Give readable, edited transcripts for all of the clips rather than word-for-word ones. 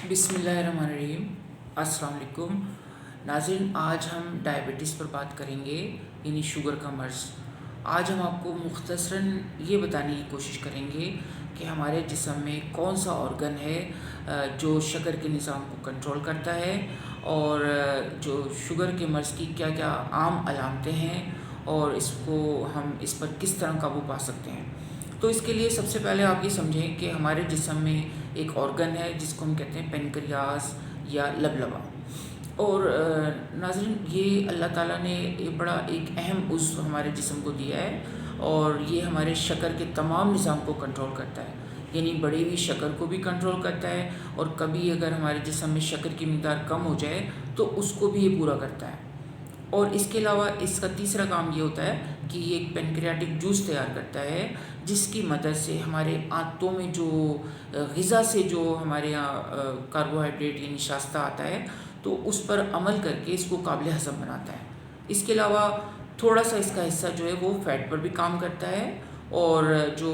بسم اللہ الرحمن الرحیم۔ السلام علیکم ناظرین، آج ہم ڈائبٹیز پر بات کریں گے، یعنی شوگر کا مرض۔ آج ہم آپ کو مختصراً یہ بتانے کی کوشش کریں گے کہ ہمارے جسم میں کون سا آرگن ہے جو شکر کے نظام کو کنٹرول کرتا ہے، اور جو شوگر کے مرض کی کیا کیا عام علامتیں ہیں، اور ہم اس پر کس طرح قابو پا سکتے ہیں۔ تو اس کے لیے سب سے پہلے آپ یہ سمجھیں کہ ہمارے جسم میں ایک آرگن ہے جس کو ہم کہتے ہیں پینکریاس یا لبلبا۔ اور ناظرین، یہ اللہ تعالیٰ نے ایک اہم عضو ہمارے جسم کو دیا ہے، اور یہ ہمارے شکر کے تمام نظام کو کنٹرول کرتا ہے، یعنی بڑھی ہوئی شکر کو بھی کنٹرول کرتا ہے، اور کبھی اگر ہمارے جسم میں شکر کی مقدار کم ہو جائے تو اس کو بھی یہ پورا کرتا ہے۔ اور اس کے علاوہ اس کا تیسرا کام یہ ہوتا ہے کہ یہ ایک پینکریاٹک جوس تیار کرتا ہے، جس کی مدد سے ہمارے آنتوں میں جو غذا سے جو ہمارے یہاں کاربوہائیڈریٹ یعنی شاستہ آتا ہے، تو اس پر عمل کر کے اس کو قابل ہضم بناتا ہے۔ اس کے علاوہ تھوڑا سا اس کا حصہ جو ہے وہ فیٹ پر بھی کام کرتا ہے، اور جو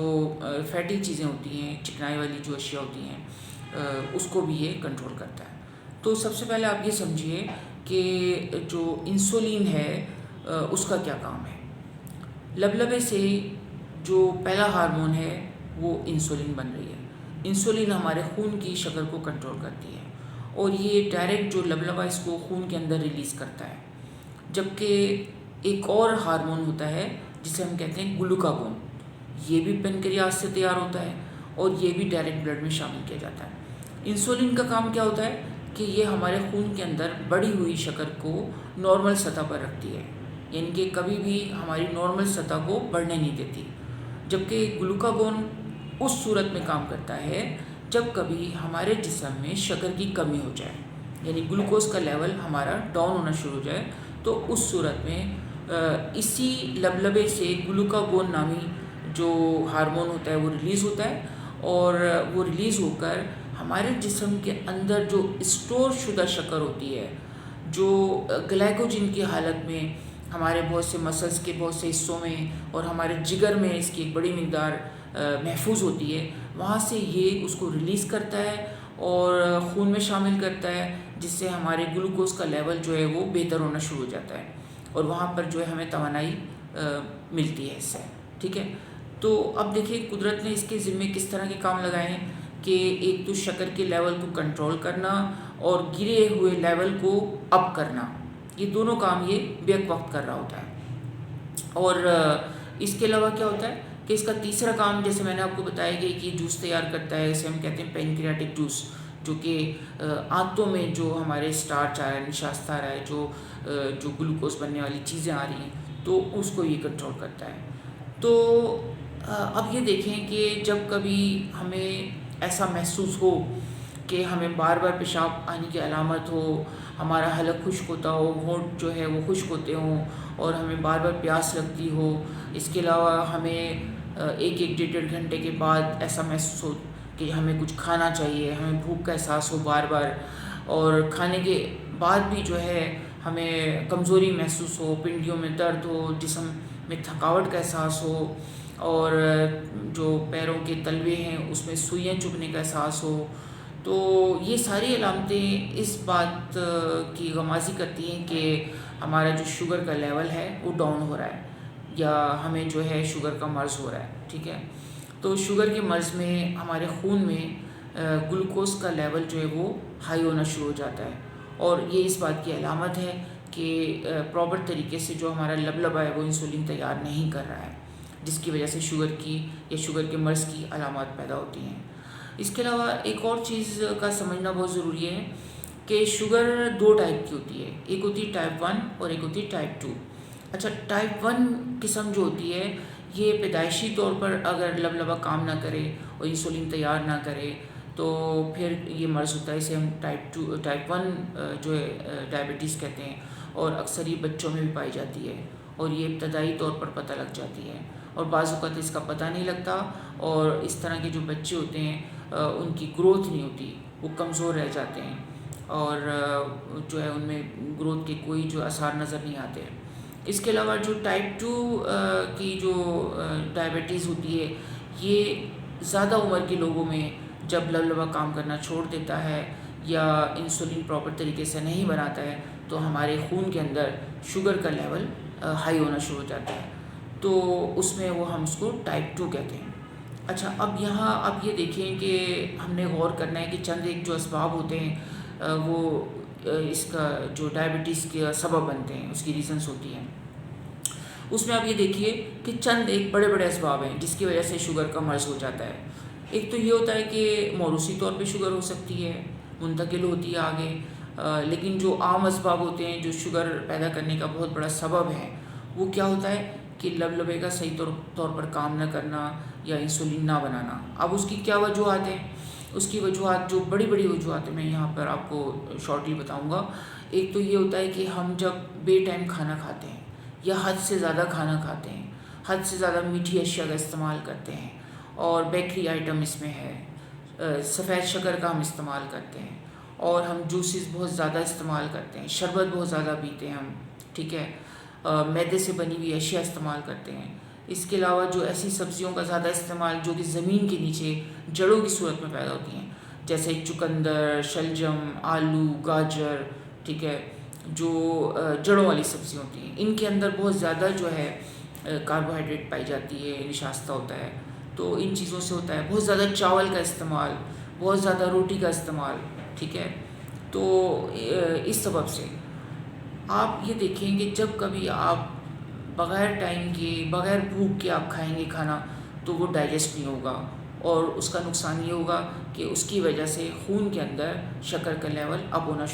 فیٹی چیزیں ہوتی ہیں، چکنائی والی جو اشیاء ہوتی ہیں، اس کو بھی یہ کنٹرول کرتا ہے۔ تو سب سے پہلے آپ یہ سمجھیے کہ جو انسولین ہے اس کا کیا کام ہے۔ لبلبے سے جو پہلا ہارمون ہے وہ انسولین بن رہی ہے۔ انسولین ہمارے خون کی شکر کو کنٹرول کرتی ہے، اور یہ ڈائریکٹ جو لبلبا اس کو خون کے اندر ریلیز کرتا ہے۔ جبکہ ایک اور ہارمون ہوتا ہے جسے ہم کہتے ہیں گلوکاگون، یہ بھی پینکریاس سے تیار ہوتا ہے، اور یہ بھی ڈائریکٹ بلڈ میں شامل کیا جاتا ہے۔ انسولین کا کام کیا ہوتا ہے کہ یہ ہمارے خون کے اندر بڑھی ہوئی شکر کو نارمل سطح پر رکھتی ہے، یعنی کہ کبھی بھی ہماری نارمل سطح کو بڑھنے نہیں دیتی۔ جبکہ گلوکاگون اس صورت میں کام کرتا ہے جب کبھی ہمارے جسم میں شکر کی کمی ہو جائے، یعنی گلوکوز کا لیول ہمارا ڈاؤن ہونا شروع ہو جائے، تو اس صورت میں اسی لبلبے سے گلوکاگون نامی جو ہارمون ہوتا ہے وہ ریلیز ہوتا ہے، اور وہ ریلیز ہو کر ہمارے جسم کے اندر جو اسٹور شدہ شکر ہوتی ہے، جو گلائکوجن کی حالت میں ہمارے بہت سے مسلز کے بہت سے حصوں میں اور ہمارے جگر میں اس کی ایک بڑی مقدار محفوظ ہوتی ہے، وہاں سے یہ اس کو ریلیز کرتا ہے اور خون میں شامل کرتا ہے، جس سے ہمارے گلوکوز کا لیول جو ہے وہ بہتر ہونا شروع ہو جاتا ہے، اور وہاں پر جو ہے ہمیں توانائی ملتی ہے اس سے، ٹھیک ہے۔ تو اب دیکھیں قدرت نے اس کے ذمے کس طرح کے کام لگائے ہیں کہ ایک تو شکر کے لیول کو کنٹرول کرنا اور گرے ہوئے لیول کو اپ کرنا، یہ دونوں کام یہ بیک وقت کر رہا ہوتا ہے۔ اور اس کے علاوہ کیا ہوتا ہے کہ اس کا تیسرا کام، جیسے میں نے آپ کو بتایا کہ یہ جوس تیار کرتا ہے، اسے ہم کہتے ہیں پینکریاٹک جوس، جو کہ آنتوں میں جو ہمارے اسٹارچ آ رہا ہے، نشاستہ آ رہا ہے، جو گلوکوز بننے والی چیزیں آ رہی ہیں، تو اس کو یہ کنٹرول کرتا ہے۔ تو اب یہ دیکھیں کہ جب کبھی ہمیں ایسا محسوس ہو کہ ہمیں بار بار پیشاب آنے کی علامت ہو، ہمارا حلق خشک ہوتا ہو، ہونٹ جو ہے وہ خشک ہوتے ہوں، اور ہمیں بار بار پیاس لگتی ہو، اس کے علاوہ ہمیں ایک ڈیڑھ گھنٹے کے بعد ایسا محسوس ہو کہ ہمیں کچھ کھانا چاہیے، ہمیں بھوک کا احساس ہو بار بار، اور کھانے کے بعد بھی جو ہے ہمیں کمزوری محسوس ہو، پنڈلیوں میں درد ہو، جسم میں تھکاوٹ کا احساس ہو، اور جو پیروں کے تلوے ہیں اس میں سوئیاں چبھنے کا احساس ہو، تو یہ ساری علامتیں اس بات کی غمازی کرتی ہیں کہ ہمارا جو شوگر کا لیول ہے وہ ڈاؤن ہو رہا ہے، یا ہمیں جو ہے شوگر کا مرض ہو رہا ہے، ٹھیک ہے۔ تو شوگر کے مرض میں ہمارے خون میں گلوکوز کا لیول جو ہے وہ ہائی ہونا شروع ہو جاتا ہے، اور یہ اس بات کی علامت ہے کہ پراپر طریقے سے جو ہمارا لبلبا ہے وہ انسولین تیار نہیں کر رہا ہے، جس کی وجہ سے شوگر کی یا شوگر کے مرض کی علامات پیدا ہوتی ہیں۔ اس کے علاوہ ایک اور چیز کا سمجھنا بہت ضروری ہے کہ شوگر دو ٹائپ کی ہوتی ہے، ایک ہوتی ہے ٹائپ 1 اور ایک ہوتی ہے ٹائپ 2۔ اچھا، ٹائپ 1 قسم جو ہوتی ہے یہ پیدائشی طور پر اگر لبلبا کام نہ کرے اور انسولین تیار نہ کرے تو پھر یہ مرض ہوتا ہے، اسے ہم ٹائپ 1 جو ہے ڈائبٹیز کہتے ہیں، اور اکثر یہ بچوں میں بھی پائی جاتی ہے، اور یہ ابتدائی طور پر پتہ لگ جاتی ہے، اور بعض اوقات اس کا پتہ نہیں لگتا، اور اس طرح کے جو بچے ہوتے ہیں ان کی گروتھ نہیں ہوتی، وہ کمزور رہ جاتے ہیں، اور جو ہے ان میں گروتھ کے کوئی جو آثار نظر نہیں آتے۔ اس کے علاوہ جو ٹائپ 2 کی جو ڈائبٹیز ہوتی ہے، یہ زیادہ عمر کے لوگوں میں جب لبلبا کام کرنا چھوڑ دیتا ہے، یا انسولین پراپر طریقے سے نہیں بناتا ہے تو ہمارے خون کے اندر شوگر کا لیول ہائی ہونا شروع ہو جاتا ہے، تو اس میں وہ ہم اس کو ٹائپ 2 کہتے ہیں۔ اچھا، اب یہاں آپ یہ دیکھیں کہ ہم نے غور کرنا ہے کہ چند ایک جو اسباب ہوتے ہیں وہ اس کا جو ڈائبٹیز کے سبب بنتے ہیں، اس کی ریزنس ہوتی ہیں۔ اس میں آپ یہ دیکھیے کہ چند ایک بڑے بڑے اسباب ہیں جس کی وجہ سے شوگر کا مرض ہو جاتا ہے۔ ایک تو یہ ہوتا ہے کہ موروثی طور پہ شوگر ہو سکتی ہے، منتقل ہوتی ہے آگے، لیکن جو عام اسباب ہوتے ہیں جو شوگر پیدا کرنے کا بہت بڑا سبب ہے، وہ کیا ہوتا ہے کہ لبے کا صحیح طور پر کام نہ کرنا یا انسولین نہ بنانا۔ اب اس کی کیا وجوہات ہیں؟ اس کی وجوہات جو بڑی بڑی وجوہات ہیں میں یہاں پر آپ کو شارٹلی بتاؤں گا۔ ایک تو یہ ہوتا ہے کہ ہم جب بے ٹائم کھانا کھاتے ہیں یا حد سے زیادہ کھانا کھاتے ہیں، حد سے زیادہ میٹھی اشیاء کا استعمال کرتے ہیں، اور بیکری آئٹم اس میں ہے، سفید شکر کا ہم استعمال کرتے ہیں، اور ہم جوسز بہت زیادہ استعمال کرتے ہیں، شربت بہت زیادہ پیتے ہیں ہم، ٹھیک ہے، میدے سے بنی ہوئی اشیاء استعمال کرتے ہیں۔ اس کے علاوہ جو ایسی سبزیوں کا زیادہ استعمال جو کہ زمین کے نیچے جڑوں کی صورت میں پیدا ہوتی ہیں، جیسے چقندر، شلجم، آلو، گاجر، ٹھیک ہے، جو جڑوں والی سبزی ہوتی ہیں، ان کے اندر بہت زیادہ جو ہے کاربوہائیڈریٹ پائی جاتی ہے، نشاستہ ہوتا ہے، تو ان چیزوں سے ہوتا ہے۔ بہت زیادہ چاول کا استعمال، بہت زیادہ روٹی کا استعمال، ٹھیک ہے، تو اس سبب سے آپ یہ دیکھیں کہ جب کبھی آپ بغیر ٹائم کے، بغیر بھوک کے آپ کھائیں گے کھانا تو وہ ڈائجسٹ نہیں ہوگا، اور اس کا نقصان یہ ہوگا کہ اس کی وجہ سے خون کے اندر شکر کا لیول اپ ہونا